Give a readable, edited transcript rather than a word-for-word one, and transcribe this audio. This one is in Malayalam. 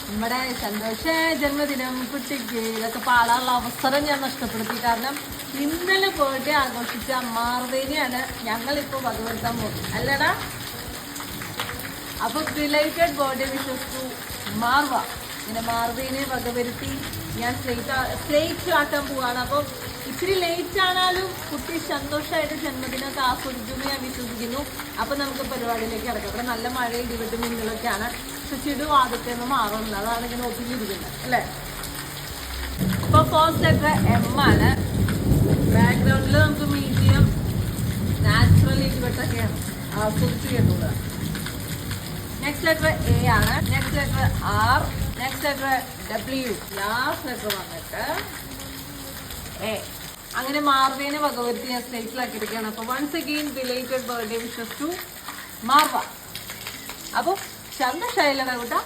നമ്മുടെ സന്തോഷ ജന്മദിനം കുട്ടിക്ക് ഇതൊക്കെ പാടാനുള്ള അവസരം ഞാൻ നഷ്ടപ്പെടുത്തി. കാരണം ഇന്നലെ ബർത്ത്ഡേ ആഘോഷിച്ച മാർവേനെയാണ് ഞങ്ങളിപ്പോൾ വകവരുത്താൻ പോകുന്നത് അല്ലടാ. അപ്പൊ related birthday wishes to Marva. ഇങ്ങനെ മാർവേനെ വകവരുത്തി ഞാൻ സ്ലേറ്റ് ആക്കാൻ പോവാണ്. അപ്പം ഇച്ചിരി ലേറ്റ് ആണാലും കുട്ടി സന്തോഷമായിട്ട് ജന്മദിനമൊക്കെ ആസ്വദിക്കുന്നു ഞാൻ വിശ്വസിക്കുന്നു. അപ്പൊ നമുക്ക് പരിപാടിയിലേക്ക് കിടക്കാം. ഇവിടെ നല്ല മഴ ഇടിവെട്ട് മിന്നലൊക്കെയാണ്. ചിടു ആദ്യത്തെ ഒന്നും മാറുന്നില്ല, അതാണ് ഇങ്ങനെ ഒപ്പിച്ചിരിക്കുന്നത് അല്ലേ. ഇപ്പൊ ഫസ്റ്റ് ലെറ്റർ എം ആണ്. ബാക്ക്ഗ്രൗണ്ടിൽ നമുക്ക് മീഡിയം നാച്ചുറൽ ഇടിവെട്ടൊക്കെയാണ് ആസ്വദിച്ച് കേട്ടുള്ളത്. നെക്സ്റ്റ് ലെറ്റർ എ ആണ്. Next letter R. Next letter W. Last letter വന്നിട്ട് എ. അങ്ങനെ മാർവേനെ വകവരുത്തി ഞാൻ സ്ലേറ്റിലാക്കിയിരിക്കുകയാണ്. അപ്പൊ once again related birthday wishes to Marva. അപ്പൊ സന്തോഷമായില്ലേ കൂട്ടാ?